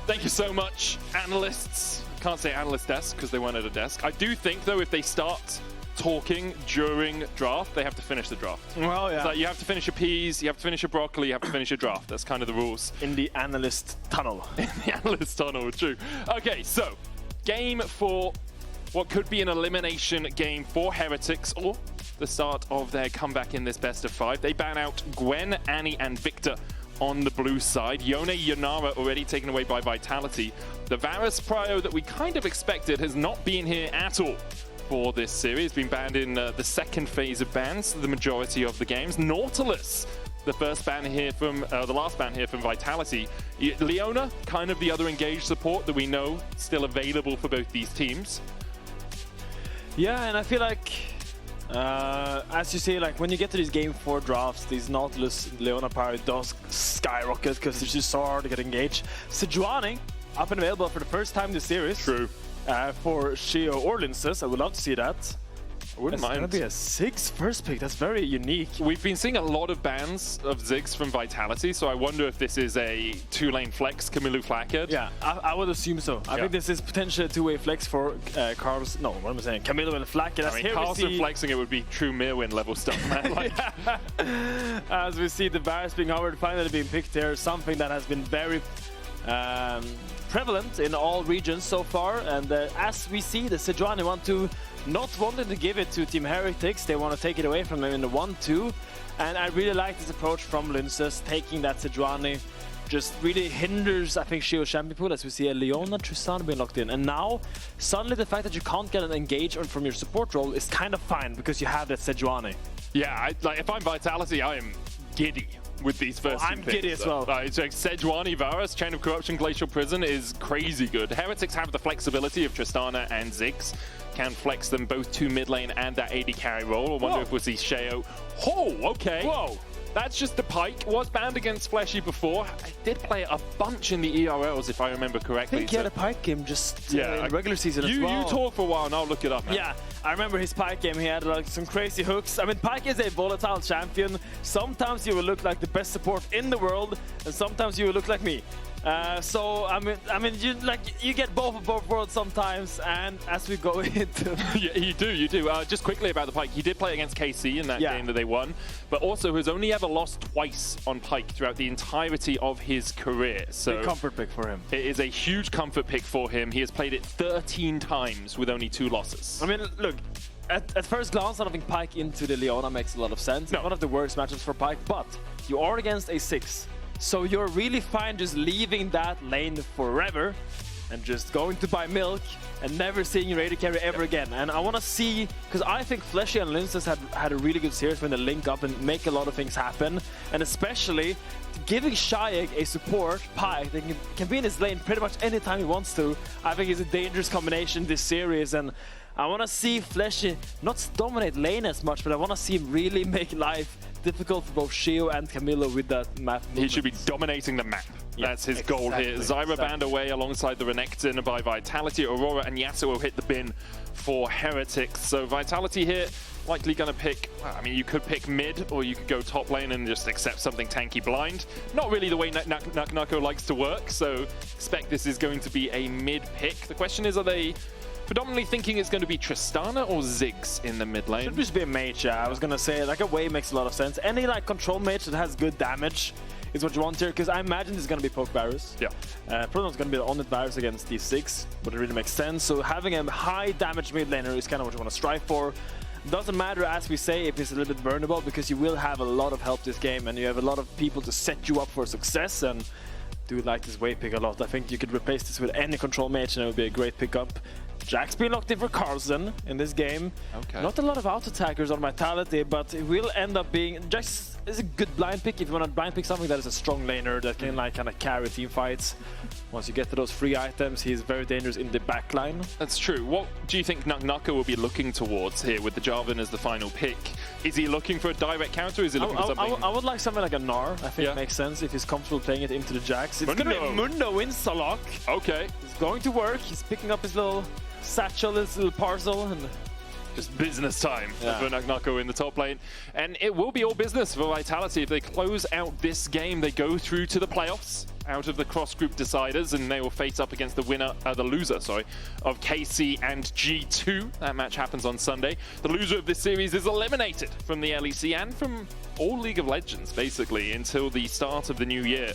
Thank you so much, analysts. Can't say analyst desk because they weren't at a desk. I do think, though, if they start talking during draft, they have to finish the draft. Well, yeah. It's like you have to finish your peas, you have to finish your broccoli, you have to finish your draft. That's kind of the rules. In the analyst tunnel. In the analyst tunnel, true. Okay, so game for what could be an elimination game for Heretics, or the start of their comeback in this best of 5. They ban out Gwen, Annie, and Victor on the blue side. Yone, Nymaera already taken away by Vitality. The Varus prio that we kind of expected has not been here at all for this series. Been banned in the second phase of bans, the majority of the games. Nautilus, the first ban here from, the last ban here from Vitality. Leona, kind of the other engaged support that we know still available for both these teams. Yeah, and I feel like, as you say, like when you get to these game 4 drafts, these Nautilus Leona power does skyrocket because it's just so hard to get engaged. Sejuani, up and available for the first time this series. True. For Sheo or Lyncas, I would love to see that. I wouldn't mind. It's gonna be a 6 first pick. That's very unique. We've been seeing a lot of bans of Ziggs from Vitality, so I wonder if this is a 2-lane flex, Kamiloo Flakked. Yeah, I would assume so. I think this is potentially a 2-way flex for Carlsen. No, what am I saying? Kamiloo and Flakked. I mean, Carlsen flexing it would be true Mirwin level stuff, man. Like, as we see the Varus being hovered, finally being picked here, something that has been very prevalent in all regions so far. And as we see, the Sejuani not wanting to give it to Team Heretics. They want to take it away from them in the 1-2. And I really like this approach from Lyncas, taking that Sejuani. Just really hinders, I think, Sheo's champion pool, as we see a Leona, Tristana being locked in. And now, suddenly the fact that you can't get an engagement from your support role is kind of fine, because you have that Sejuani. Yeah, like if I'm Vitality, I am giddy with these first two I'm picks. giddy as well. So Sejuani, Varus, Chain of Corruption, Glacial Prison is crazy good. Heretics have the flexibility of Tristana and Ziggs. Can flex them both to mid lane and that AD carry role. I wonder if we'll see Sheo. Oh, okay. Whoa. That's just the Pyke. Was banned against Fleshy before. I did play a bunch in the ERLs, if I remember correctly. I think he had a Pyke game just in regular season as well. You talk for a while and I'll look it up, man. Yeah, I remember his Pyke game. He had like some crazy hooks. I mean, Pyke is a volatile champion. Sometimes you will look like the best support in the world, and sometimes you will look like me. So I mean, you get both of both worlds sometimes, and as we go into yeah, you do. Just quickly about the Pyke, he did play against KC in that game that they won, but also has only ever lost twice on Pyke throughout the entirety of his career. So big comfort pick for him. It is a huge comfort pick for him. He has played it 13 times with only 2 losses. I mean, look. At first glance, I don't think Pyke into the Leona makes a lot of sense. No. One of the worst matchups for Pyke, but you are against a 6. So you're really fine just leaving that lane forever and just going to buy milk and never seeing your AD carry ever again. And I want to see, because I think Fleshy and Lyncas had a really good series when they link up and make a lot of things happen. And especially giving Czajek a support Pyke that can be in his lane pretty much anytime he wants to, I think is a dangerous combination this series. And I want to see Fleshy not dominate lane as much, but I want to see him really make life difficult for both Sheo and Kamiloo with that map movement. He should be dominating the map. Yeah, that's his goal here. Zyra banned away alongside the Renekton by Vitality. Aurora and Yasuo hit the bin for Heretics. So Vitality here likely going to pick, well, I mean, you could pick mid or you could go top lane and just accept something tanky blind. Not really the way Nako likes to work, so expect this is going to be a mid pick. The question is, are they predominantly thinking it's going to be Tristana or Ziggs in the mid lane? Should just be a mage, yeah. I was going to say, like, a Hwei makes a lot of sense. Any, like, control mage that has good damage is what you want here, because I imagine this is going to be poke Varus. Yeah. Probably not going to be the on-it Varus against these 6, but it really makes sense. So having a high damage mid laner is kind of what you want to strive for. Doesn't matter, as we say, if it's a little bit vulnerable, because you will have a lot of help this game, and you have a lot of people to set you up for success. And do like this Hwei pick a lot. I think you could replace this with any control mage, and it would be a great pickup. Jack's been locked in for Carlsen in this game. Okay. Not a lot of auto-attackers on Vitality, but it will end up being... Jax is a good blind pick if you want to blind pick something that is a strong laner that can like kind of carry team fights. Once you get to those free items, he's very dangerous in the backline. That's true. What do you think Nako will be looking towards here with the Jarvan as the final pick? Is he looking for a direct counter, or is he looking for something? I would like something like a Gnar. I think it makes sense if he's comfortable playing it into the Jax. It's going to be Mundo insta-lock. Okay. It's going to work. He's picking up his little satchel, his little parcel, and just business time for Nako in the top lane. And it will be all business for Vitality. If they close out this game, they go through to the playoffs. out of the cross-group deciders, and they will face up against the loser, of KC and G2. That match happens on Sunday. The loser of this series is eliminated from the LEC and from all League of Legends, basically, until the start of the new year.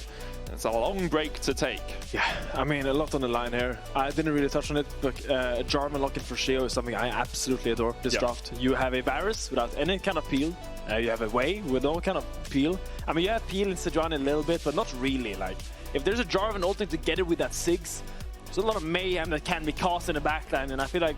It's a long break to take. Yeah, I mean, a lot on the line here. I didn't really touch on it, but Jarvan locking for Sheo is something I absolutely adore this draft. You have a Varus without any kind of peel. You have a Hwei with no kind of peel. I mean, you have peel in Sejuani a little bit, but not really. Like, if there's a Jarvan ulting together with that Ziggs, there's a lot of mayhem that can be caused in the backline, and I feel like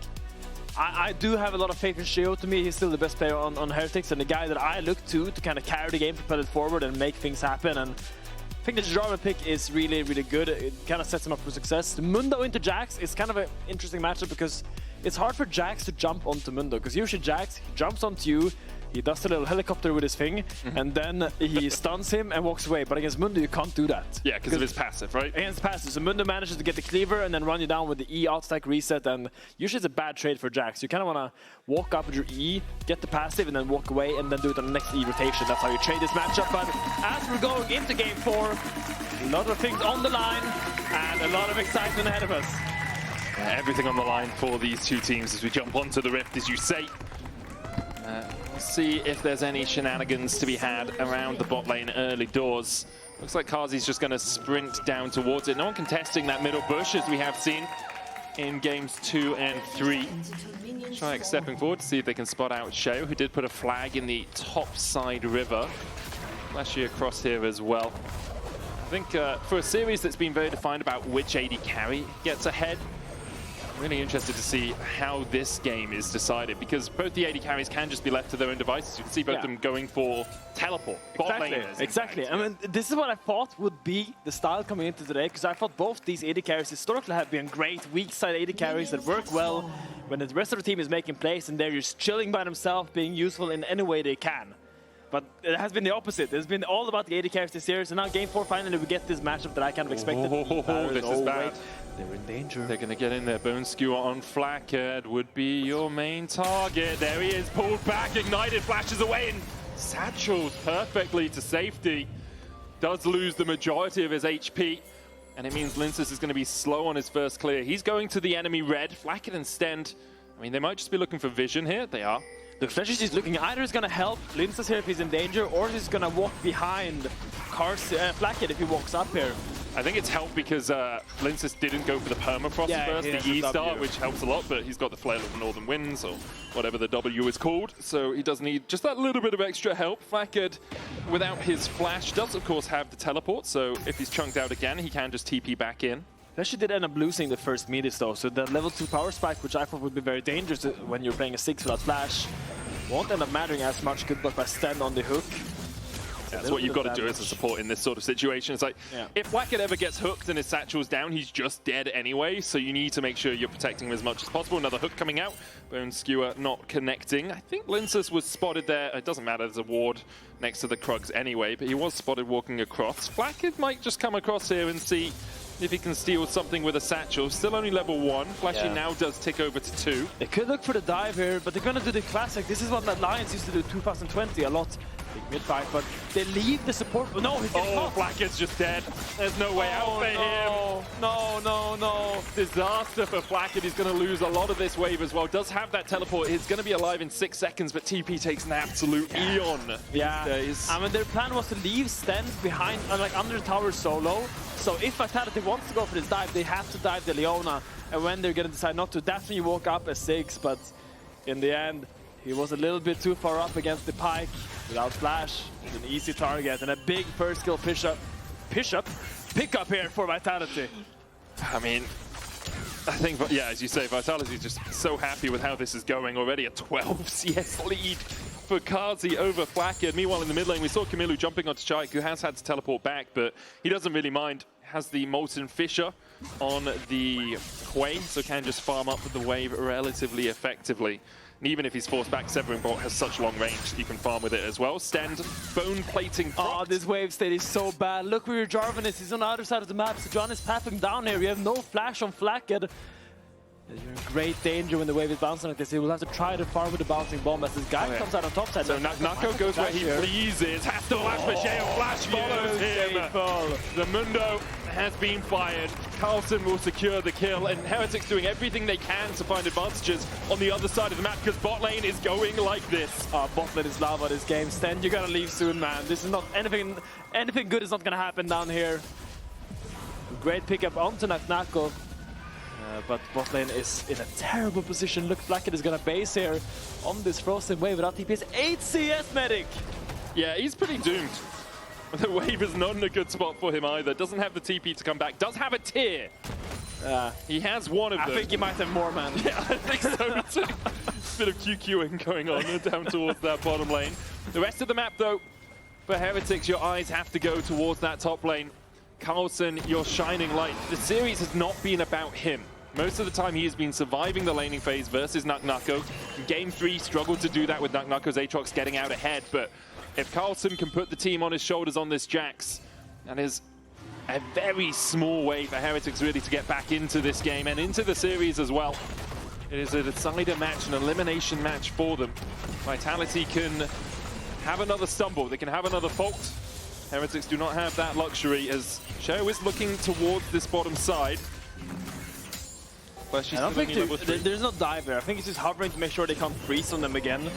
I do have a lot of faith in Sheo. To me, he's still the best player on Heretics and the guy that I look to kind of carry the game, propel it forward, and make things happen. And I think the Jarvan pick is really, really good. It kind of sets him up for success. The Mundo into Jax is kind of an interesting matchup because it's hard for Jax to jump onto Mundo, because usually Jax jumps onto you, he does a little helicopter with his thing, and then he stuns him and walks away. But against Mundo, you can't do that. Yeah, because of his passive, right? Against passive. So Mundo manages to get the cleaver and then run you down with the E out-stack reset, and usually it's a bad trade for Jax. You kind of want to walk up with your E, get the passive, and then walk away, and then do it on the next E rotation. That's how you trade this matchup. But as we're going into Game 4, a lot of things on the line, and a lot of excitement ahead of us. Everything on the line for these two teams as we jump onto the Rift, as you say. See if there's any shenanigans to be had around the bot lane early doors. Looks like Carzzy's just going to sprint down towards it. No one contesting that middle bush, as we have seen in games 2 and 3. Czajek stepping forward to see if they can spot out Sheo, who did put a flag in the top side river. Flashy across here as well. I think for a series that's been very defined about which AD carry gets ahead, really interested to see how this game is decided, because both the AD carries can just be left to their own devices. You can see both of them going for teleport. Exactly. I mean, this is what I thought would be the style coming into today, because I thought both these AD carries historically have been great weak side AD carries that work well when the rest of the team is making plays and they're just chilling by themselves, being useful in any way they can. But it has been the opposite. It's been all about the AD carries this series, and now Game 4 finally we get this matchup that I kind of expected. This is bad. They're in danger. They're going to get in there. Bone Skewer on Flakked would be your main target. There he is, pulled back, ignited, flashes away, and satchels perfectly to safety. Does lose the majority of his HP, and it means Lyncas is going to be slow on his first clear. He's going to the enemy red. Flakked and Stend, I mean, they might just be looking for vision here. They are. The flashes he's looking either is going to help Lyncas here if he's in danger, or he's going to walk behind Flakked if he walks up here. I think it's helped because Lyncas didn't go for the permafrost first, the E start, which helps a lot, but he's got the Flail of the Northern Winds, or whatever the W is called, so he does need just that little bit of extra help. Flakked, without his flash, does of course have the teleport, so if he's chunked out again, he can just TP back in. Flashy did end up losing the first metis though, so the level 2 power spike, which I thought would be very dangerous when you're playing a 6 without flash, won't end up mattering as much. Good luck by Stend on the hook. That's what you've got to do as a support in this sort of situation. It's like, if Flakked ever gets hooked and his satchel's down, he's just dead anyway, so you need to make sure you're protecting him as much as possible. Another hook coming out. Bone Skewer not connecting. I think Lyncas was spotted there. It doesn't matter, there's a ward next to the Krugs anyway, but he was spotted walking across. Flakked might just come across here and see if he can steal something with a satchel. Still only level 1. Flashy now does tick over to 2. They could look for the dive here, but they're going to do the classic. This is what Alliance used to do 2020 a lot. Big mid-fight, but they leave the support. No, he's getting caught. Flakked's just dead. There's no way out for him. No. Disaster for Flakked. He's going to lose a lot of this wave as well. Does have that teleport. He's going to be alive in 6 seconds, but TP takes an absolute eon. Yeah. I mean, their plan was to leave Stend behind, like under the tower solo. So if Vitality wants to go for this dive, they have to dive the Leona. And when they're going to decide not to, that's when you walk up as Ziggs. But in the end, he was a little bit too far up against the Pyke. Without flash, it's an easy target. And a big first skill pick up here for Vitality. I mean, I think, yeah, as you say, Vitality is just so happy with how this is going. Already a 12 CS lead for Carzzy over Flakked. Meanwhile, in the mid lane, we saw Kamiloo jumping onto Czajek, who has had to teleport back, but he doesn't really mind. Has the Molten Fissure on the Hwei, so can just farm up with the wave relatively effectively. And even if he's forced back, Severing Bolt has such long range, you can farm with it as well. Stend, bone plating. Oh, this wave state is so bad. Look where your Jarvan is. He's on the other side of the map. Sejuani is pathing down here. You have no flash on Flakked. You're in great danger when the wave is bouncing like this. He will have to try to farm with the bouncing bomb as this guy comes out on top side. So Nako goes where he pleases. Has to flash for Sheo. Flash follows him. The Mundo has been fired. Carlsen will secure the kill, and Heretics doing everything they can to find advantages on the other side of the map because bot lane is going like this. Bot lane is lava this game. Stend, you gotta leave soon, man. This is not anything good is not gonna happen down here. Great pickup onto Nako. But bot lane is in a terrible position. Look, Flakked is gonna base here on this frozen wave without TPS. 8 CS medic! Yeah, he's pretty doomed. The wave is not in a good spot for him either. Doesn't have the TP to come back. Does have a tier. He has one of them. I think he might have more, man. Yeah, I think so too. Bit of QQing going on down towards that bottom lane. The rest of the map, though, for Heretics, your eyes have to go towards that top lane. Carlsen, your shining light. The series has not been about him. Most of the time he has been surviving the laning phase versus Nako. Game 3 struggled to do that with Nako's Aatrox getting out ahead, but if Carlsen can put the team on his shoulders on this Jax, that is a very small way for Heretics really to get back into this game and into the series as well. It is a decider match, an elimination match for them. Vitality can have another stumble, they can have another fault. Heretics do not have that luxury as Sheo is looking towards this bottom side. I don't think there's no dive there. I think he's just hovering to make sure they can't freeze on them again.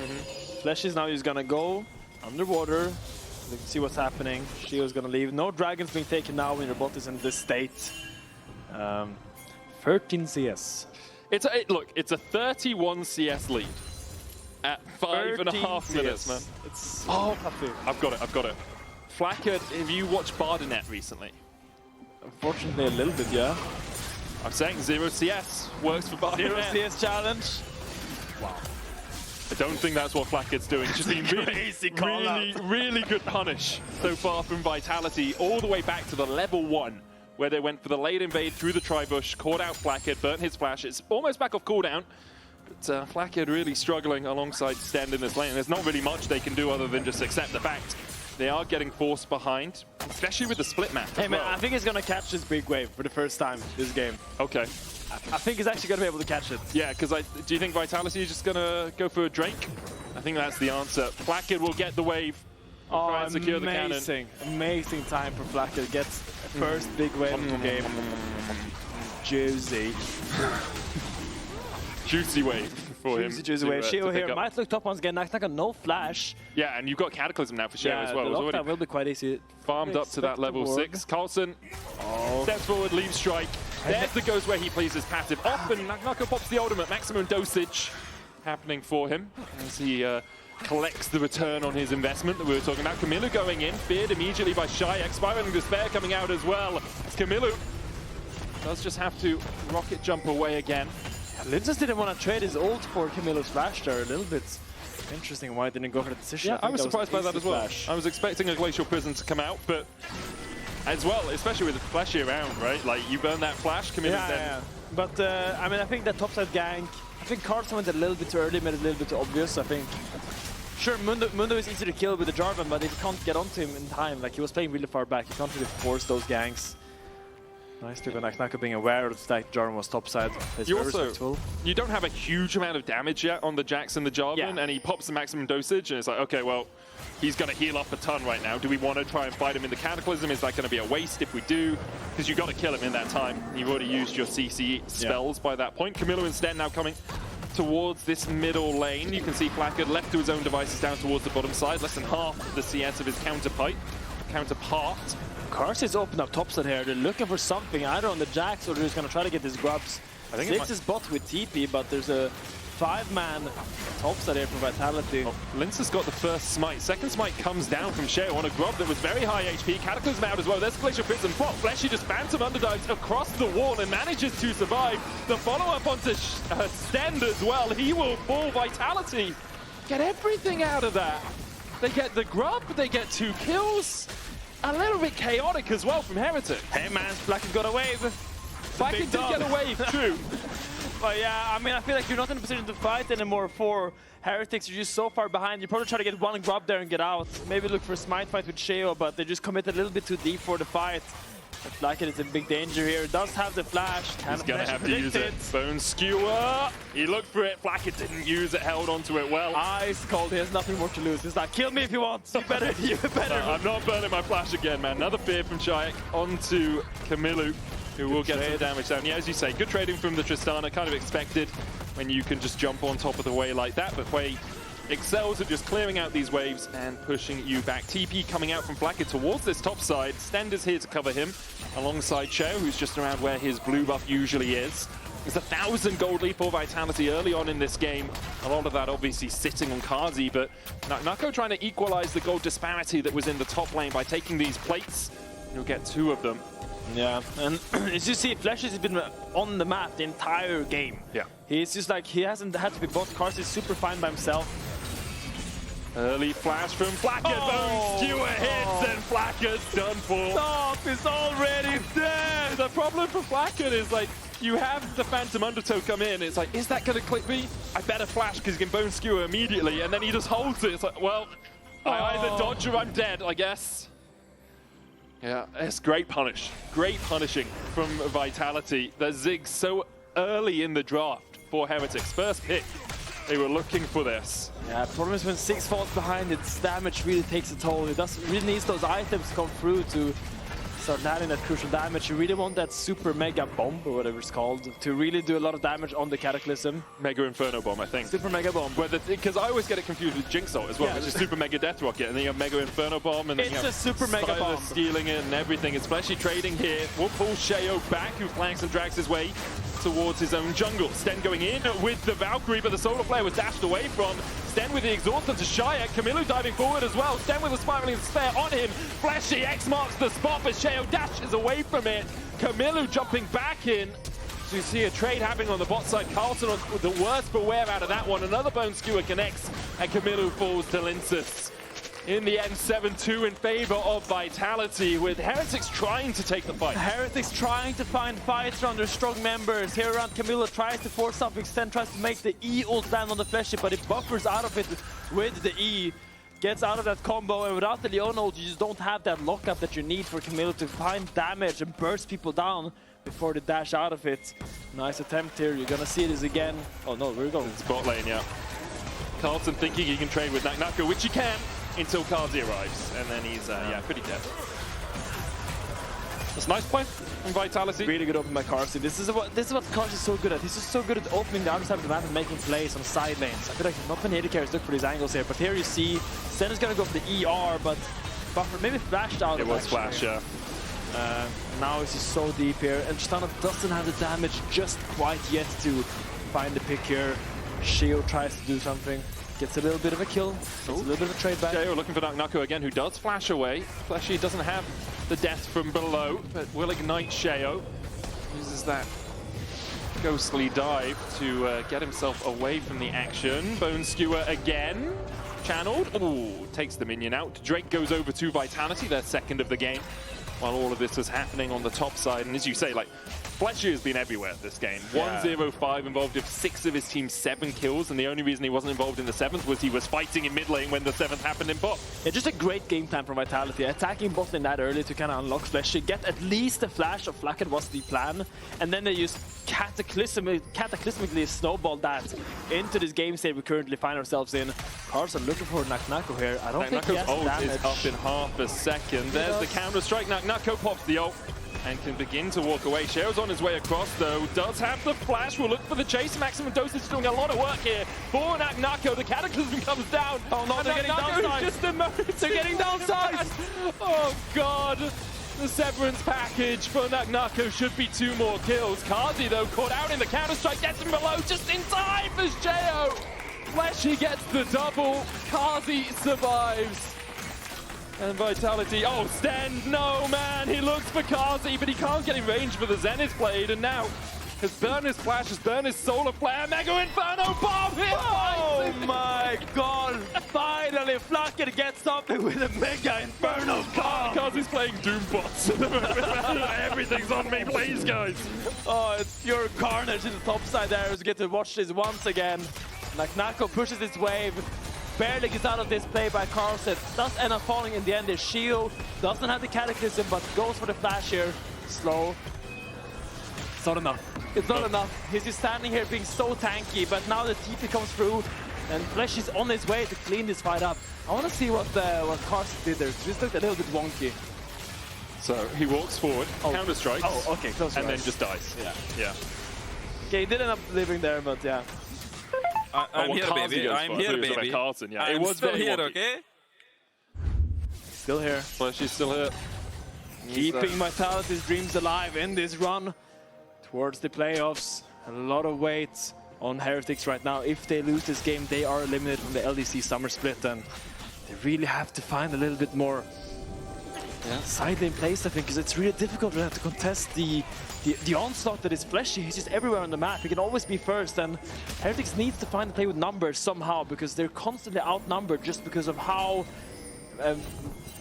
Flash is now just gonna go underwater. You can see what's happening. Sheo's gonna leave. No dragons being taken now when your bot is in this state. 13 CS. Look, it's a 31 CS lead at 5.5 minutes, man. It's I've got it. Flakked, have you watched Bardinet recently? Unfortunately, a little bit, yeah. I'm saying 0 CS works for Bardinet. 0 CS challenge. Wow. I don't think that's what Flakked's doing. It's just been really good punish so far from Vitality, all the way back to the level 1, where they went for the late invade through the Tribush, caught out Flakked, burnt his flash. It's almost back off cooldown, but Flakked really struggling alongside Stend in this lane. There's not really much they can do other than just accept the fact they are getting forced behind, especially with the split map. Hey man, I think he's gonna catch this big wave for the first time this game. Okay. I think he's actually gonna be able to catch it. Yeah, because do you think Vitality is just gonna go for a Drake? I think that's the answer. Flakked will get the wave. Try and secure the cannon. Amazing time for Flakked. Gets first big wave of the game. Juicy. Juicy wave for him. Juicy wave. Sheo here might look top once again. Nako no flash. Yeah, and you've got Cataclysm now for Sheo as well. The lockdown will be quite easy. Farmed up to that level 6. Carlsen steps forward, leaves strike. There's the goes where he plays his passive off, and Nako pops the ultimate. Maximum dosage happening for him as he collects the return on his investment that we were talking about. Kamiloo going in, feared immediately by Czajek. Spiraling Despair coming out as well. Kamiloo does just have to rocket jump away again. Lyncas didn't want to trade his ult for Kamiloo's flash there. A little bit interesting why he didn't go for the decision. Yeah, I was surprised by that as well. I was expecting a Glacial Prison to come out, but as well, especially with the flashy around, right? Like, you burn that flash, Kamiloo's yeah. But, I mean, I think that topside gank, I think Carlsen went a little bit too early, made it a little bit too obvious, I think. Sure, Mundo is easy to kill with the Jarvan, but if you can't get onto him in time, like, he was playing really far back, you can't really force those ganks. Nice to go Nako being aware of the fact Jarvan was topside. You don't have a huge amount of damage yet on the Jax and the Jarvan, and he pops the maximum dosage, and it's like, okay, well, he's going to heal up a ton right now. Do we want to try and fight him in the Cataclysm? Is that going to be a waste if we do? Because you've got to kill him in that time. You've already used your CC spells by that point. Kamiloo and Stend now coming towards this middle lane. You can see Flakked left to his own devices down towards the bottom side. Less than half the CS of his counterpart. Carzzy's opened up topside here. They're looking for something, either on the Jax or they're just going to try to get his grubs. Ziggs is bot with TP, but there's a 5-man topside here for Vitality. Oh, Lyncas got the first smite. Second smite comes down from Sheo on a grub that was very high HP. Cataclysm out as well. There's Glacial Prison. Fleshy just phantom underdives across the wall and manages to survive. The follow-up onto Stend as well. He will fall. Vitality get everything out of that. They get the grub, they get 2 kills. A little bit chaotic as well from Heretics. Hey man, Flakked got a wave. Flakked did get a wave, true. But yeah, I mean, I feel like you're not in a position to fight anymore for Heretics. You're just so far behind. You probably try to get one grub there and get out. Maybe look for a smite fight with Sheo, but they just commit a little bit too deep for the fight. Flakked is in big danger here. Does have the flash. He's gonna have to use it. Bone Skewer. He looked for it. Flakked didn't use it. Held onto it well. Ice cold. He has nothing more to lose. He's like, kill me if you want. You better. You better. I'm not burning my flash again, man. Another fear from Czajek onto Kamiloo, who will get some damage down. Yeah, as you say, good trading from the Tristana. Kind of expected when you can just jump on top of the Hwei like that. But Hwei excels at just clearing out these waves and pushing you back. TP coming out from Flakked towards this top side. Stend is here to cover him alongside Sheo, who's just around where his blue buff usually is. It's 1,000 gold lead for Vitality early on in this game. A lot of that obviously sitting on Carzzy, but Nako trying to equalize the gold disparity that was in the top lane by taking these plates. You'll get 2 of them. Yeah, and as you see, Flashes has been on the map the entire game. Yeah. He's just like, he hasn't had to be both. Carzzy is super fine by himself. Early flash from Flakked. Bone Skewer hits and Flakked's done for. Stop, he's already dead! The problem for Flakked is like, you have the Phantom Undertow come in, it's like, is that gonna click me? I better flash because he can Bone Skewer immediately, and then he just holds it. It's like, well, I either dodge or I'm dead, I guess. Yeah, it's great punish. Great punishing from Vitality. The Ziggs so early in the draft for Heretics. First pick, they were looking for this. Yeah, problem is when Ziggs falls behind, its damage really takes a toll. It really needs those items to come through to start landing that crucial damage. You really want that super mega bomb, or whatever it's called, to really do a lot of damage on the Cataclysm. Mega Inferno Bomb, I think. Super mega bomb. Because I always get it confused with Jinx Ult as well, which is Super Mega Death Rocket, and then you have Mega Inferno Bomb, and then you have a super mega bomb. stealing it and everything. It's Fleshy trading here. Will pull Sheo back, who flanks and drags his way towards his own jungle. Stend going in with the Valkyrie, but the Solar Flare was dashed away from. Stend with the Exhaust onto Czajek. Kamiloo diving forward as well. Stend with a Spiraling Sphere on him. Fleshy X marks the spot, but Sheo dashes away from it. Kamiloo jumping back in. So you see a trade happening on the bot side. Carlsen on the worst beware out of that one. Another Bone Skewer connects, and Kamiloo falls to Lyncas. In the end, 7-2 in favor of Vitality, with Heretics trying to take the fight. Heretics trying to find fights around their strong members. Here around Kamiloo tries to force something. Stend tries to make the E ult land on the Fleshy, but it buffers out of it with the E. Gets out of that combo, and without the Leona ult, you just don't have that lockup that you need for Kamiloo to find damage and burst people down before they dash out of it. Nice attempt here. You're gonna see this again. Oh no, we're going. It's bot lane, yeah. Carlsen thinking he can trade with Nako, which he can, until Carzzy arrives, and then he's yeah, pretty dead. That's a nice play from Vitality. Really good open by Carzzy. This is what Carzzy is so good at. He's just so good at opening the other side of the map and making plays on side lanes. I feel like not many AD carries look for these angles here, but here you see Stend is gonna go for the ER, but buffer maybe flashed out. It was flash, yeah. Now he's just so deep here, and Tristana doesn't have the damage just quite yet to find the pick here. Sheo tries to do something. Gets a little bit of a kill, gets a little bit of a trade back. Sheo looking for Nako again, who does flash away. Fleshy doesn't have the death from below, but will ignite Sheo. Uses that ghostly dive to get himself away from the action. Bone Skewer again, channeled. Ooh, takes the minion out. Drake goes over to Vitality, their second of the game, while all of this was happening on the top side. And as you say, like, Fleshy has been everywhere this game. 1-0-5 involved with 6 of his team's 7 kills, and the only reason he wasn't involved in the 7th was he was fighting in mid lane when the 7th happened in bot. Yeah, just a great game plan from Vitality. Attacking bot lane that early to kind of unlock Fleshy, get at least a flash of Flakked was the plan, and then they just cataclysmically snowballed that into this game state we currently find ourselves in. Carlsen looking for Nako here. I don't think he has ult damage. is up in half a second. There's the counter strike. Nako pops the ult and can begin to walk away. Sheo's on his way across, though. Does have the flash. Will look for the chase. Maximum Dosage doing a lot of work here for Nako. The Cataclysm comes down. Oh no, they're getting downside. Just emerged. They're getting downside. Oh god. The Severance package for Nako should be 2 more kills. Carzzy, though, caught out in the counter-strike. Gets him below just in time for Sheo. Fleshy gets the double. Carzzy survives. And Vitality, oh, Stend, no, man, he looks for Carzzy, but he can't get in range for the Zenith blade, and now has burned his flash, has burned his Solar Flare, Mega Inferno Bomb! Oh my god, finally Flakked gets something with a Mega Inferno Bomb! Carzzy's playing Doom bots. Everything's on me, please, guys. Oh, it's pure carnage in the top side there, as we get to watch this once again. Nako pushes its wave. Barely gets out of this play by Carlsen. Does end up falling in the end. Sheo doesn't have the Cataclysm, but goes for the flash here. slow. It's not enough. It's not enough. He's just standing here being so tanky, but now the TP comes through, and Flash is on his way to clean this fight up. I want to see what Carzzy did there. It just looked a little bit wonky. So he walks forward, counter strikes. Oh, okay, close. And then just dies. Yeah. Okay, he did end up living there, but yeah. I'm here, baby. I'm here, baby. Carlsen, yeah. I'm it was still here, wonky. okay? Still here. Flashy's still here. Keeping Vitality's dreams alive in this run towards the playoffs. A lot of weight on Heretics right now. If they lose this game, they are eliminated from the LEC Summer Split, and they really have to find a little bit more side lane place, I think, because it's really difficult to contest the onslaught that is Flashy. He's just everywhere on the map. He can always be first, and Heretics needs to find a play with numbers somehow, because they're constantly outnumbered just because of how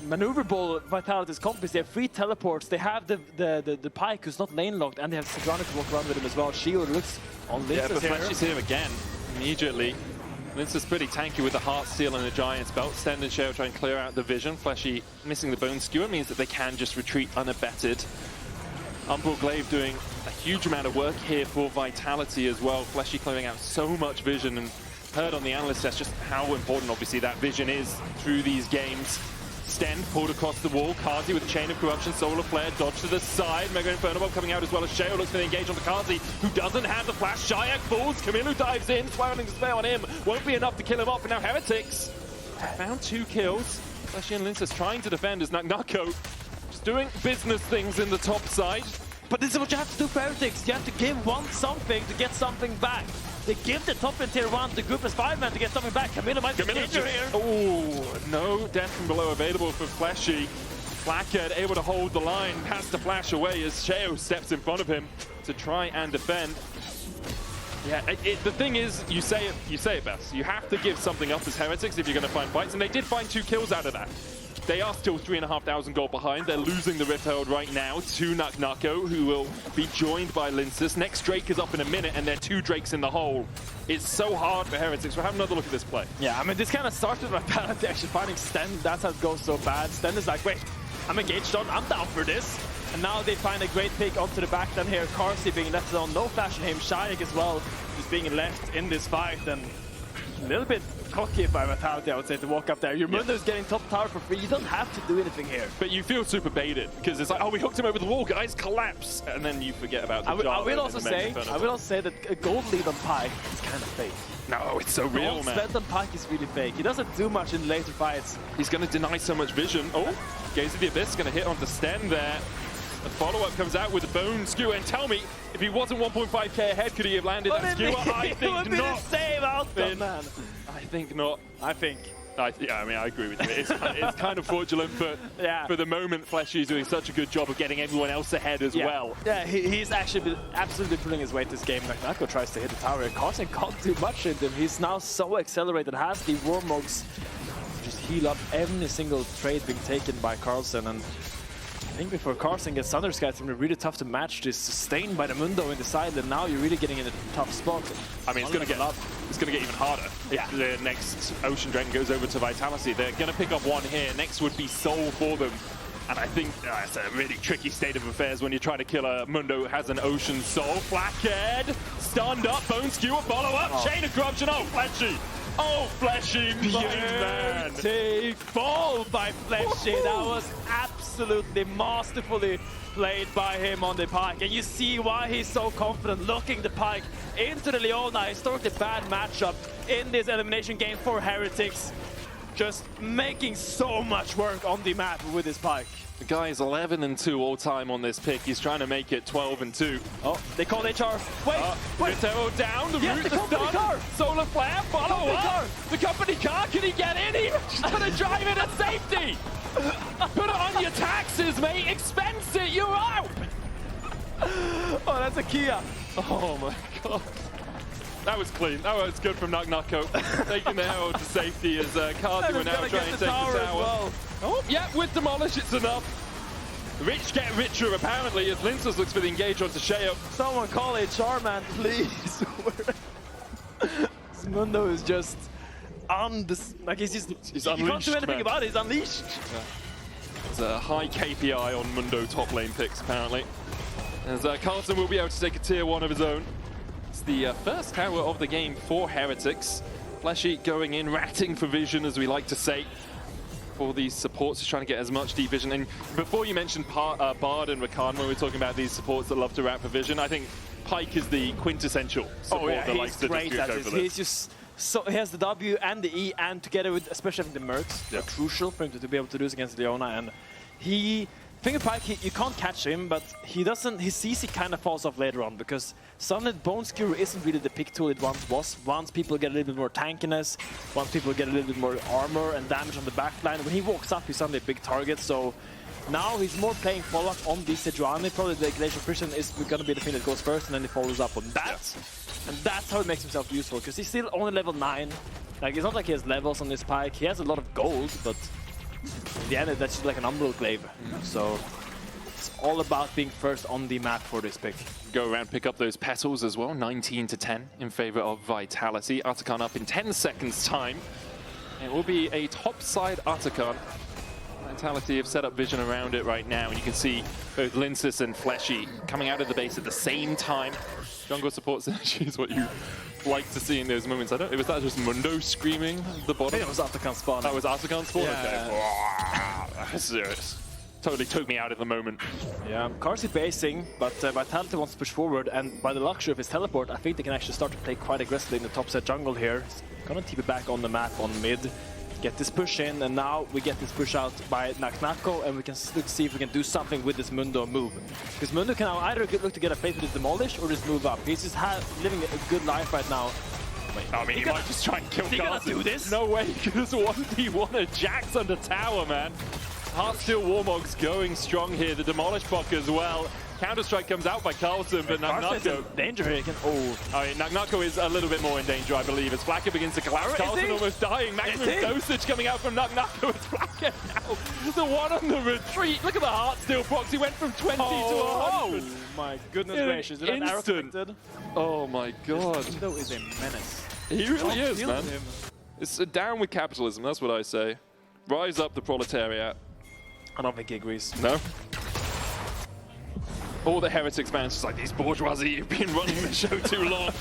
maneuverable Vitality's comp is. They have free teleports, they have the Pyke who's not lane locked, and they have Sejuani to walk around with him as well. Sheo looks on Lyncas Yeah, but here. Flashy's here again, immediately. Lyncas pretty tanky with the Heart Seal and the Giant's Belt. Stend and Sheo try and clear out the vision. Flashy missing the Bone Skewer means that they can just retreat unabetted. Umbral Glaive doing a huge amount of work here for Vitality as well. Flashy clearing out so much vision, and heard on the Analyst test just how important obviously that vision is through these games. Stend pulled across the wall. Carzzy with a Chain of Corruption, Solar Flare, dodge to the side. Mega Inferno Bomb coming out as well as Sheo looks for the engage onto Carzzy, who doesn't have the flash. Czajek falls, Kamiloo dives in, swirling despair on him. Won't be enough to kill him off, and now Heretics found 2 kills. Flashy and Lyncas trying to defend as Nako just doing business things in the top side. But this is what you have to do for Heretics. You have to give one something to get something back. They give the top in tier 1 to group as 5-man to get something back. Kamiloo might be danger here. Oh, no death from below available for Flashy. Flakked able to hold the line, has to flash away as Sheo steps in front of him to try and defend. Yeah, the thing is, you say it best. You have to give something up as Heretics if you're going to find fights, and they did find 2 kills out of that. They are still 3,500 gold behind. They're losing the Rift Herald right now to Nako, who will be joined by Lyncas. Next Drake is up in a minute, and there are 2 Drakes in the hole. It's so hard for Heretics. We'll have another look at this play. Yeah, I mean, this kind of started by Vitality actually finding Stend. That's how it goes so bad. Stend is like, wait, I'm engaged on, I'm down for this. And now they find a great pick onto the back then here. Carzzy being left alone, no flash on him. Czajek as well, just being left in this fight. And a little bit cocky by Vitality, I would say, to walk up there. Your Mundo is getting top tower for free. You don't have to do anything here. But you feel super baited, because it's like, oh, we hooked him over the wall, guys, collapse. And then you forget about the I will also say that a gold lead on Pyke is kind of fake. No, it's so real, gold man. spent on Pyke is really fake. He doesn't do much in later fights. He's going to deny so much vision. Oh, Gaze of the Abyss going to hit onto Stend there. The follow-up comes out with the Bone Skewer, and tell me, if he wasn't 1.5k ahead, could he have landed that skewer? I think not. It would be the same outcome, man. I think not. I think. Yeah, I mean, I agree with you. It's kind of fortunate, but for the moment, Flashy is doing such a good job of getting everyone else ahead as well. Yeah, he's actually been absolutely pulling his weight this game. Like, Nako tries to hit the tower. Carlsen can't do much in him. He's now so accelerated, has the Warmogs just heal up every single trade being taken by Carlsen. And I think before Carlsen gets Thunder Sky, it's going to be really tough to match this sustained by the Mundo in the side, and now you're really getting in a tough spot. I mean, it's going to get even harder if the next Ocean Dragon goes over to Vitality. They're going to pick up 1 here. Next would be Soul for them. And I think it's a really tricky state of affairs when you try to kill a Mundo who has an Ocean Soul. Flakked, stunned up, Bone Skewer, follow up, Chain of Corruption. Oh, Flashy. Oh, Flashy, man. Take fall by Flashy. That was absolutely masterfully played by him on the Pyke. And you see why he's so confident, looking the Pyke into the Leona. Historically bad matchup in this elimination game for Heretics. Just making so much work on the map with his Pyke. The guy is 11-2 all time on this pick. He's trying to make it 12-2. Oh, they called HR. Wait. Vitero down, the root is done. Solar Flare, follow up. The company car, can he get in? He's gonna drive it at safety. Put it on your taxes, mate. Expense it, you're out. Oh, that's a Kia. Oh my god. That was clean. That was good from Nako. Taking the Herald to safety as Carzzy will now try and take the tower. Well. Oh, yeah, with Demolish, it's enough. Rich get richer, apparently, as Lyncas looks for the engage onto Sheo. Someone call HR, man, please. This Mundo is just he's unleashed. You can't do anything about it. He's unleashed. Yeah. It's a high KPI on Mundo top lane picks, apparently. As Carlsen will be able to take a tier 1 of his own. It's the first tower of the game for Heretics. Fleshy going in, ratting for vision, as we like to say. For these supports, he's trying to get as much deep vision. And before you mentioned Bard and Rakan, when we're talking about these supports that love to rat for vision, I think Pyke is the quintessential support that likes to distribute over this. He's just so he has the W and the E, and together with especially the mercs, are crucial for him to be able to do this against Leona. And Pyke, you can't catch him, but he doesn't. His CC kind of falls off later on because suddenly Bone Skewer isn't really the pick tool it once was. Once people get a little bit more tankiness, once people get a little bit more armor and damage on the backline, when he walks up, he's suddenly a big target. So now he's more playing follow-up on the Sejuani. Probably the Glacial Prison is going to be the thing that goes first, and then he follows up on that. And that's how he makes himself useful, because he's still only level 9. Like, it's not like he has levels on this Pyke. He has a lot of gold, but in the end, that's just like an Umbral Glaive. So it's all about being first on the map for this pick. Go around, pick up those petals as well. 19 to 10 in favor of Vitality. Atakan up in 10 seconds time. It will be a topside Atakan. Vitality have set up vision around it right now, and you can see both Lyncas and Fleshy coming out of the base at the same time. Jungle support synergy is what you like to see in those moments. I don't know, was that just Mundo screaming at the bottom? I think it was Atakan spawn. That was Atakan spawn? Yeah. Okay. That's serious. Totally took me out at the moment. Yeah, Carzzy basing, but Vitality wants to push forward, and by the luxury of his teleport, I think they can actually start to play quite aggressively in the top set jungle here. Gonna TP back on the map on mid. Get this push in, and now we get this push out by Nako, and we can see if we can do something with this Mundo move. Because Mundo can now either look to get a face with his demolish or just move up. He's just living a good life right now. Wait, I mean, he might just try and kill Carlsen. Gonna do this? No way, because 1v1 a Jax under tower, man. Heartsteel Warmog's going strong here. The Demolish Bok as well. Counter-Strike comes out by Carlsen, but Nako... danger here. I mean, Nako is a little bit more in danger, I believe, as Flakked begins to collapse. Carlsen almost dying. Maximum dosage coming out from Nako with Flakked now. The one on the retreat. Look at the Heartsteel box. He went from 20 to 100. Oh my goodness gracious. Is that arrow connected? Oh my god. Mundo is a menace. He really is, man. It's down with capitalism, that's what I say. Rise up the proletariat. I don't think he agrees. No? All the Heretics fans just like, these bourgeoisie, you've been running the show too long.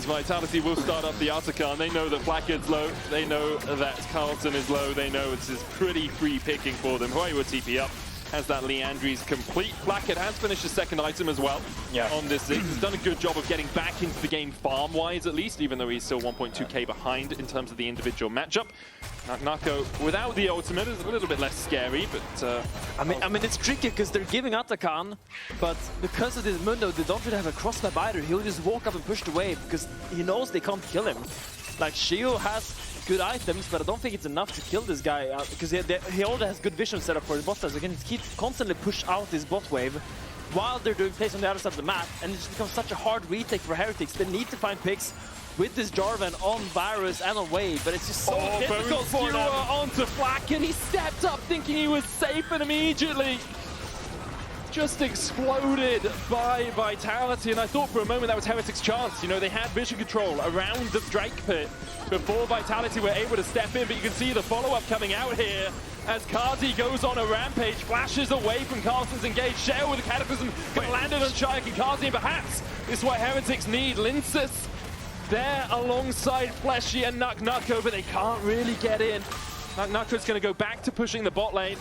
Vitality will start up the Atakan. They know that Flakked's low. They know that Carlsen is low. They know this is pretty free picking for them. Hwei will TP up. Has that Leandry's complete. Flakked has finished his second item as well on this Ziggs. He's done a good job of getting back into the game farm-wise at least, even though he's still 1.2k behind in terms of the individual matchup. Nako, without the ultimate, is a little bit less scary, but... I mean, it's tricky because they're giving Atakan, but because of this Mundo, they don't really have a crossmap either. He'll just walk up and push the wave because he knows they can't kill him. Like, Sheo has good items, but I don't think it's enough to kill this guy because he already has good vision set up for his bot side. So he can keep constantly push out this bot wave while they're doing plays on the other side of the map, and it just becomes such a hard retake for Heretics. They need to find picks with this Jarvan on Varus and on Hwei, but it's just so difficult for them. Onto Flakked, and he stepped up thinking he was safe, and immediately just exploded by Vitality. And I thought for a moment that was Heretics' chance. You know, they had vision control around the Drake pit before Vitality were able to step in, but you can see the follow-up coming out here as Carzzy goes on a rampage, flashes away from Carlsen's engaged. Sheo with a Cataclysm landed on Czajek and Carzzy, and perhaps this is what Heretics need. Lyncas there alongside Fleshy and Nako, but they can't really get in. Nako's going to go back to pushing the bot lane.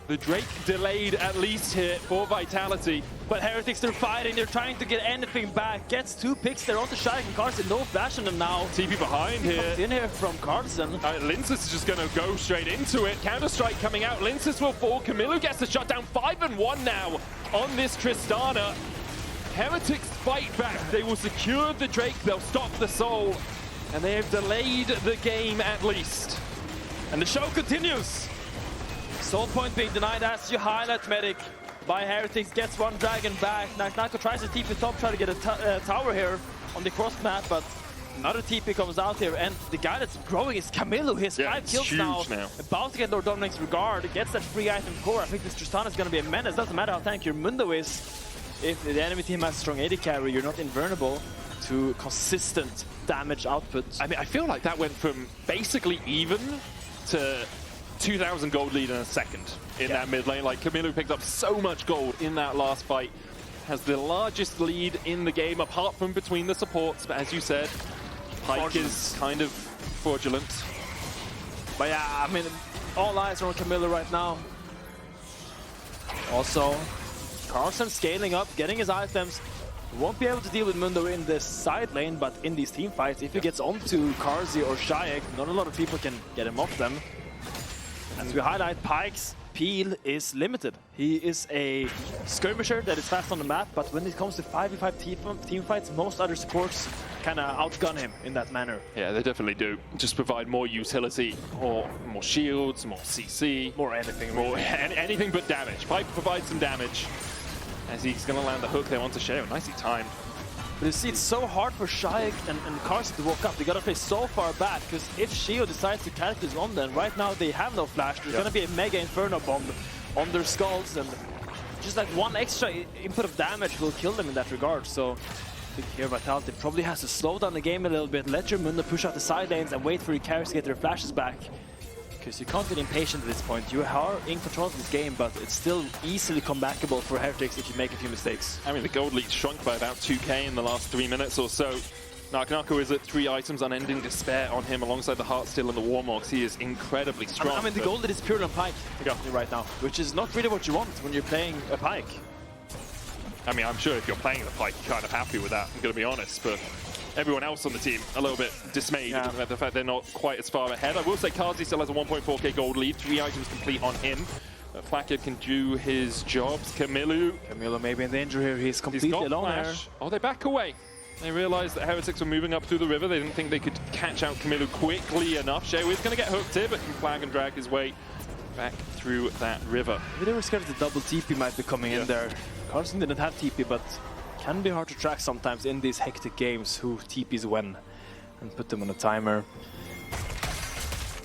The Drake delayed at least here for Vitality. But Heretics, they're fighting, they're trying to get anything back. Gets 2 picks, they're on to Czajek and Carlsen, no flash on them now. TP behind here. Comes in here from Carlsen. Lyncas is just going to go straight into it. Counter-Strike coming out, Lyncas will fall. Kamiloo gets the shutdown, 5-1 now on this Tristana. Heretics fight back, they will secure the Drake, they'll stop the Soul, and they have delayed the game at least. And the show continues. Soul point being denied as you highlight medic by Heretics, gets one dragon back. Nako tries to TP top, try to get a tower here on the cross map, but another TP comes out here, and the guy that's growing is Kamiloo. He has 5 kills now. About to get Lord Dominic's regard, gets that free item core. I think this Tristana is going to be a menace. Doesn't matter how tanky your Mundo is. If the enemy team has strong AD carry, you're not invulnerable to consistent damage output. I mean, I feel like that went from basically even to 2,000 gold lead in a second in that mid lane. Like, Kamiloo picked up so much gold in that last fight. Has the largest lead in the game, apart from between the supports. But as you said, Pyke is kind of fraudulent. But yeah, I mean, all eyes are on Kamiloo right now. Also, Carlsen scaling up, getting his items. He won't be able to deal with Mundo in the side lane, but in these team fights, if he gets onto Carzzy or Czajek, not a lot of people can get him off them. As we highlight, Pyke's peel is limited. He is a skirmisher that is fast on the map, but when it comes to 5v5 team fights, most other supports kind of outgun him in that manner. Yeah, they definitely do. Just provide more utility, or more shields, more CC. More anything. More anything but damage. Pyke provides some damage as he's going to land the hook there onto Sheo. Nicely timed. But you see, it's so hard for Czajek and Carzzy to walk up. They gotta play so far back, because if Sheo decides to characters on them, right now they have no flash. There's gonna be a mega Inferno bomb on their skulls, and just like one extra input of damage will kill them in that regard. So I think here Vitality probably has to slow down the game a little bit, let your Mundo push out the side lanes and wait for your carries to get their flashes back. Because you can't get impatient at this point. You are in control of this game, but it's still easily comebackable for Heretics if you make a few mistakes. I mean, the gold lead shrunk by about 2k in the last 3 minutes or so. Nako is at 3 items, Unending Despair on him alongside the Heartsteel and the Warmorks. He is incredibly strong. I mean the gold lead is pure on Pyke right now, which is not really what you want when you're playing a Pyke. I mean, I'm sure if you're playing the Pyke, you're kind of happy with that, I'm going to be honest, but everyone else on the team a little bit dismayed at the fact they're not quite as far ahead. I will say Carzzy still has a 1.4k gold lead, 3 items complete on him. Flakked can do his jobs. Kamiloo Maybe in danger here. He's completely alone here. Oh, they back away. They realized that Heretics were moving up through the river. They didn't think they could catch out Kamiloo quickly enough. Sheo is going to get hooked here, but can flag and drag his way back through that river. Maybe they were scared the double TP might be coming in there. Carlsen didn't have TP, but can be hard to track sometimes in these hectic games who TPs when and put them on a timer.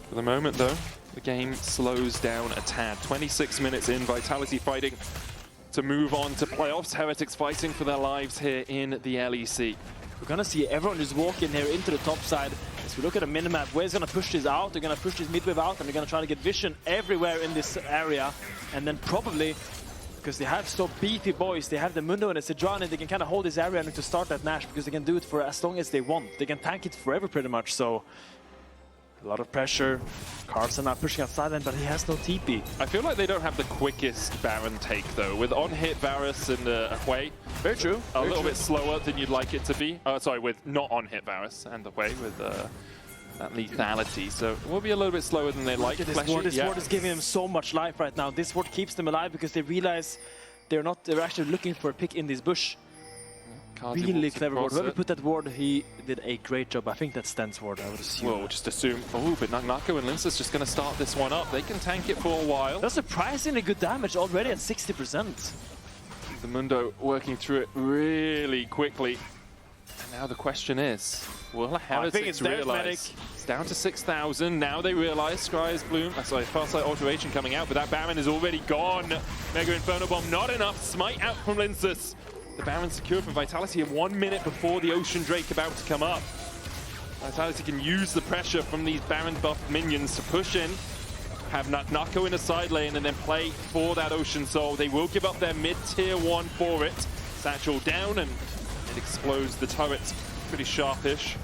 For the moment though, the game slows down a tad. 26 minutes in, Vitality fighting to move on to playoffs. Heretics fighting for their lives here in the LEC. We're gonna see everyone just walk in here into the top side. As we look at the minimap, Hwei's gonna push this out, they're gonna push this midwave out, and they're gonna try to get vision everywhere in this area. And then probably, because they have so beefy boys, they have the Mundo and the Sejuani, they can kind of hold this area to start that Nash, because they can do it for as long as they want. They can tank it forever pretty much, so a lot of pressure. Carlsen not pushing outside then, but he has no TP. I feel like they don't have the quickest Baron take though, with on-hit Varus and Hwei. Very true. A little bit slower than you'd like it to be. Sorry, with not on-hit Varus and the Hwei with that lethality, so it will be a little bit slower than they like. This ward is giving them so much life right now. This ward keeps them alive because they realize they're actually looking for a pick in this bush. Really clever ward. Whoever put that ward, he did a great job. I think that's Stend's ward, I would assume. Well, we'll just assume. Oh, but Nako and Lyncas just going to start this one up. They can tank it for a while. That's surprisingly good damage already at 60%. The Mundo working through it really quickly. And now the question is, will Heretics realize? It's down to 6,000. Now they realize Scry's Bloom. Sorry, Farsight Alteration coming out, but that Baron is already gone. Mega Inferno Bomb, not enough. Smite out from Lyncas. The Baron secured for Vitality in 1 minute before the Ocean Drake about to come up. Vitality can use the pressure from these Baron buffed minions to push in, have Nako in a side lane, and then play for that Ocean Soul. They will give up their mid-tier 1 for it. Satchel down, and it explodes the turret. Pretty sharpish.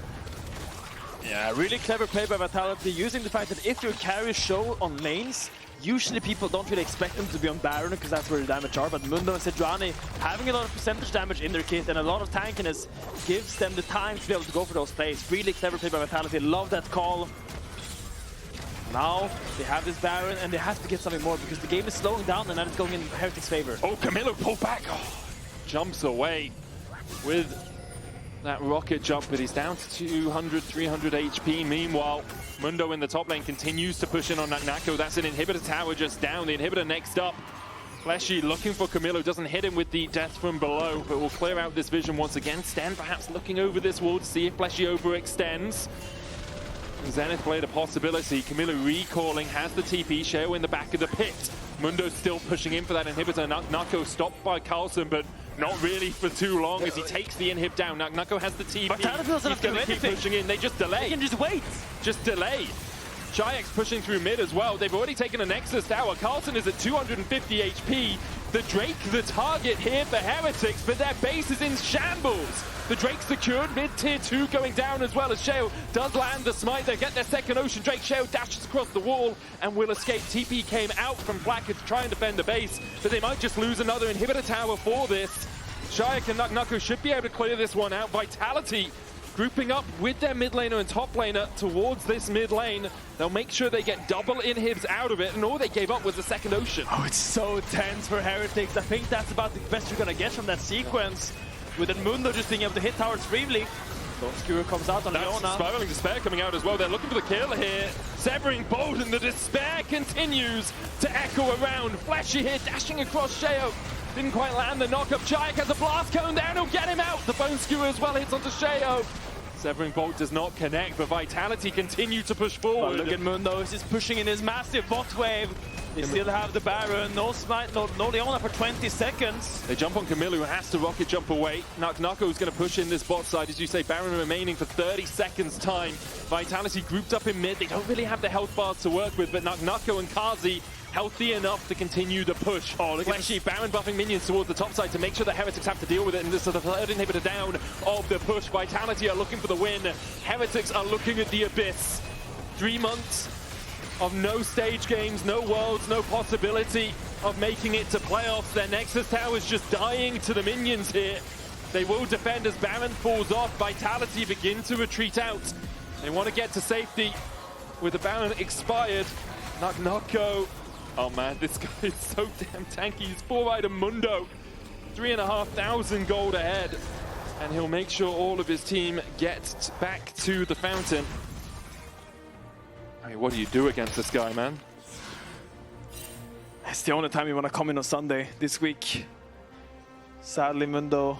Yeah, really clever play by Vitality, using the fact that if your carries show on lanes, usually people don't really expect them to be on Baron because that's where the damage are, but Mundo and Sejuani having a lot of percentage damage in their kit and a lot of tankiness gives them the time to be able to go for those plays. Really clever play by Vitality, love that call. Now they have this Baron and they have to get something more because the game is slowing down and now it's going in Heretics' favor. Oh, Kamiloo pull back! Oh, jumps away with that rocket jump, but he's down to 200, 300 HP. Meanwhile, Mundo in the top lane continues to push in on Nako. That's an inhibitor tower just down. The inhibitor next up. Fleshy looking for Kamiloo. Doesn't hit him with the death from below, but will clear out this vision once again. Stend perhaps looking over this wall to see if Fleshy overextends. Zenith Blade a possibility. Kamiloo recalling, has the TP. Sheo in the back of the pit. Mundo still pushing in for that inhibitor. Nako stopped by Carlsen, but not really for too long as he takes the inhib down. Nako has the TP. Vitality doesn't have to do anything. Keep pushing in. They just delay. They can just wait. Just delay. Czajek's pushing through mid as well. They've already taken a Nexus tower. Carlsen is at 250 HP. The Drake, the target here for Heretics, but their base is in shambles. The Drake secured, mid-tier 2 going down as well as Sheo does land the smite. They get their second Ocean Drake. Sheo dashes across the wall and will escape. TP came out from Flakked to try and defend the base, but they might just lose another inhibitor tower for this. Czajek and Nako should be able to clear this one out. Vitality grouping up with their mid laner and top laner towards this mid lane. They'll make sure they get double inhibs out of it, and all they gave up was the second Ocean. Oh, it's so tense for Heretics. I think that's about the best you're gonna get from that sequence. With Mundo just being able to hit towers briefly. Skewer comes out on Leona. Spiraling Despair coming out as well. They're looking for the kill here. Severing Bolt, and the Despair continues to echo around. Flashy here, dashing across Sheo. Didn't quite land the knock-up. Czajek has a blast cone down. He'll get him out. The Bone Skewer as well hits onto Sheo. Severing Bolt does not connect, but Vitality continue to push forward. Oh, look at Mundo. He's just pushing in his massive bot wave. They still have the Baron. No smite, no Leona for 20 seconds. They jump on Kamiloo, who has to rocket jump away. Nako's going to push in this bot side, as you say. Baron remaining for 30 seconds time. Vitality grouped up in mid. They don't really have the health bars to work with, but Nako and Carzzy healthy enough to continue the push. Oh, look at Baron buffing minions towards the top side to make sure the Heretics have to deal with it. And this is the third inhibitor down of the push. Vitality are looking for the win. Heretics are looking at the abyss. 3 months of no stage games, no worlds, no possibility of making it to playoffs. Their Nexus tower is just dying to the minions here. They will defend as Baron falls off. Vitality begin to retreat out. They want to get to safety with the Baron expired. Nako. Oh man, this guy is so damn tanky. He's 4-item Mundo. 3,500 gold ahead. And he'll make sure all of his team get back to the fountain. I mean, what do you do against this guy, man? It's the only time you want to come in on Sunday this week. Sadly, Mundo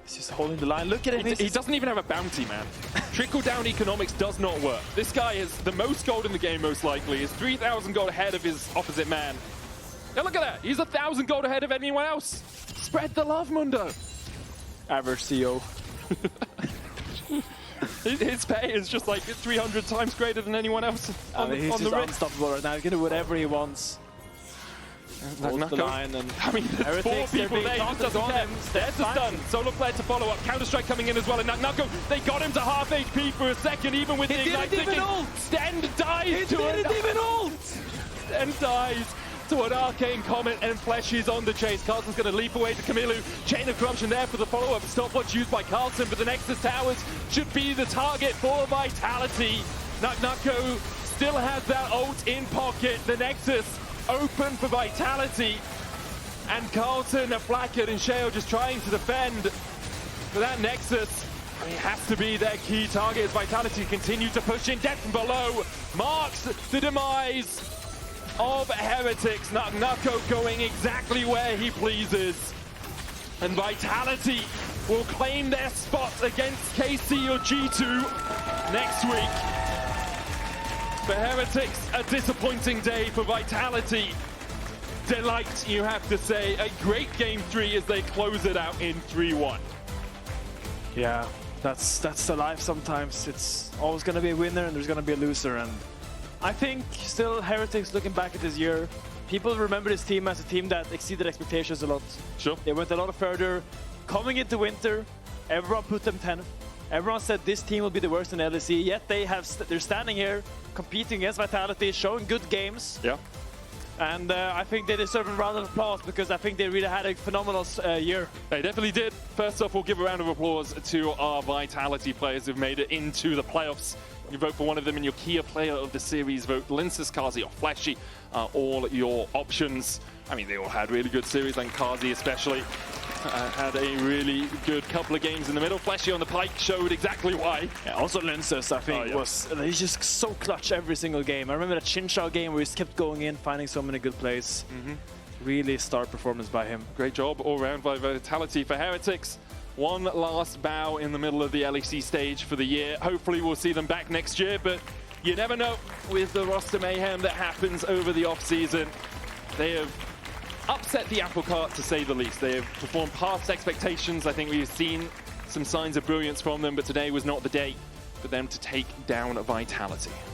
is just holding the line. Look at it. He doesn't even have a bounty, man. Trickle-down economics does not work. This guy has the most gold in the game, most likely. He's 3,000 gold ahead of his opposite man. Now look at that. He's 1,000 gold ahead of anyone else. Spread the love, Mundo. Average CEO. His pay is just like 300 times greater than anyone else on the He's just unstoppable right now. He can do whatever he wants. Holds the line, and I mean, there's 4 people there. He just doesn't care. There's the stun. Solar Flare to follow up. Counter-Strike coming in as well. And Nako, they got him to half HP for a second, even with the Ignite ticking. Stend dies to it. Stend dies to an Arcane Comet, and Flesh is on the chase. Carlsen's going to leap away to Kamiloo. Chain of Corruption there for the follow-up. Stopwatch used by Carlsen, but the Nexus Towers should be the target for Vitality. Nako still has that ult in pocket. The Nexus open for Vitality, and Carlsen, Flakked and Sheo just trying to defend. For that Nexus, it has to be their key target as Vitality continue to push in depth from below. Marks the demise of Heretics. Nako going exactly where he pleases. And Vitality will claim their spot against KC or G2 next week. For Heretics, a disappointing day. For Vitality, delight, you have to say. A great game 3 as they close it out in 3-1. Yeah, that's the life sometimes. It's always going to be a winner and there's going to be a loser. And I think still Heretics, looking back at this year, people remember this team as a team that exceeded expectations a lot. Sure. They went a lot further. Coming into winter, everyone put them 10th. Everyone said this team will be the worst in LEC, yet they're standing here competing against Vitality, showing good games. Yeah. And I think they deserve a round of applause because I think they really had a phenomenal year. They definitely did. First off, we'll give a round of applause to our Vitality players who've made it into the playoffs. You vote for one of them in your key player of the series. Vote Lyncas, Carzzy, or Flashy. All your options. I mean, they all had really good series, like Carzzy especially. Had a really good couple of games in the middle. Flashy on the Pyke showed exactly why. Yeah, also Lyncas, I think, he's just so clutch every single game. I remember that Chinchao game where he kept going in, finding so many good plays. Really star performance by him. Great job all around by Vitality. For Heretics, one last bow in the middle of the LEC stage for the year. Hopefully we'll see them back next year, but you never know with the roster mayhem that happens over the off-season. They have upset the apple cart, to say the least. They have performed past expectations. I think we've seen some signs of brilliance from them, but today was not the day for them to take down Vitality.